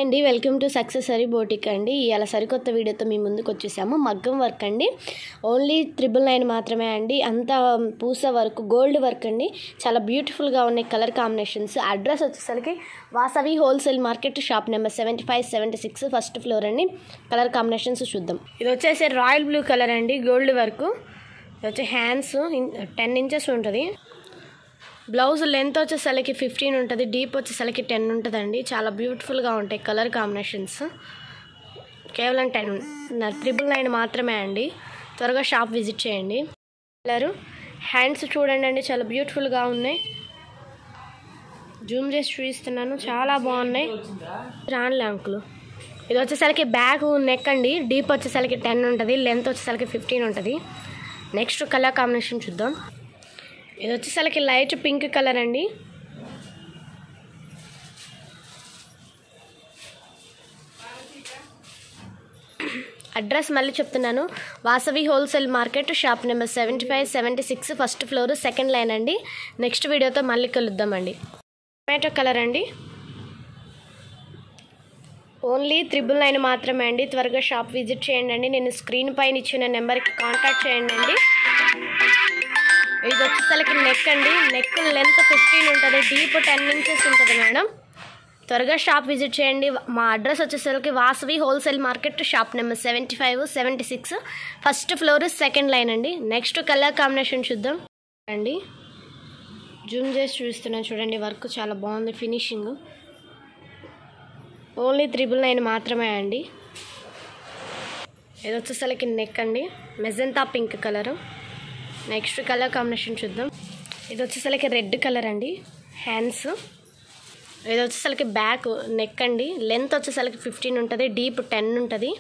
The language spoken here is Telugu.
అండి వెల్కమ్ టు సక్సెసరీ బోటిక్ అండి. ఇవాళ సరికొత్త వీడియోతో మీ ముందుకు వచ్చేసాము. మగ్గం వర్క్ అండి, ఓన్లీ 999 మాత్రమే అండి. అంతా పూస వర్క్, గోల్డ్ వర్క్ అండి. చాలా బ్యూటిఫుల్గా ఉన్నాయి కలర్ కాంబినేషన్స్. అడ్రస్ వచ్చేసరికి Vasavi wholesale market, shop number 75, 76, first floor అండి. కలర్ కాంబినేషన్స్ చూద్దాం. ఇది వచ్చేసి రాయల్ బ్లూ కలర్ అండి, గోల్డ్ వర్క్. ఇది వచ్చి హ్యాండ్స్ 10 ఇంచెస్ ఉంటుంది. బ్లౌజ్ లెంత్ వచ్చేసరికి 15 ఉంటుంది, డీప్ వచ్చేసరికి 10 ఉంటుందండి. చాలా బ్యూటిఫుల్గా ఉంటాయి కలర్ కాంబినేషన్స్. కేవలం 999 మాత్రమే అండి. త్వరగా షాప్ విజిట్ చేయండి. కలరు హ్యాండ్స్ చూడండి అండి, చాలా బ్యూటిఫుల్గా ఉన్నాయి. జూమ్ చేసి చూపిస్తున్నాను, చాలా బాగున్నాయి. రాన్లే అంకులు. ఇది వచ్చేసరికి బ్యాక్ నెక్ అండి, డీప్ వచ్చేసరికి 10 ఉంటుంది, లెంత్ వచ్చేసరికి 15 ఉంటుంది. నెక్స్ట్ కలర్ కాంబినేషన్ చూద్దాం. ఇది వచ్చేసరికి లైట్ పింక్ కలర్ అండి. అడ్రస్ మళ్ళీ చెప్తున్నాను, Vasavi wholesale market, shop number 75, 76, first floor, second line అండి. నెక్స్ట్ వీడియోతో మళ్ళీ కలుద్దామండి. టొమాటో కలర్ అండి, ఓన్లీ 999 మాత్రమే అండి. త్వరగా షాప్ విజిట్ చేయండి అండి. నేను స్క్రీన్ పైన ఇచ్చిన నెంబర్కి కాంటాక్ట్ చేయండి అండి. ఇది వచ్చేసరికి నెక్ అండి, నెక్ లెంత్ 15 ఉంటుంది, డీప్ 10 ఇంచెస్ ఉంటుంది మేడం. త్వరగా షాప్ విజిట్ చేయండి. మా అడ్రస్ వచ్చేసరికి Vasavi wholesale market, shop number 75, 76, first floor, second line అండి. నెక్స్ట్ కలర్ కాంబినేషన్ చూద్దాం అండి. జూమ్ చేసి చూస్తున్నాను చూడండి, వర్క్ చాలా బాగుంది, ఫినిషింగ్. ఓన్లీ 999 మాత్రమే అండి. ఇది వచ్చేసరికి నెక్ అండి, magenta pink colour. Next colour combination చూద్దాం. ఇది వచ్చేసరికి రెడ్ కలర్ అండి, హ్యాండ్స్. ఇది వచ్చేసరికి బ్యాక్ నెక్ అండి, లెంత్ వచ్చేసరికి 15 ఉంటుంది, డీప్ 10 ఉంటుంది.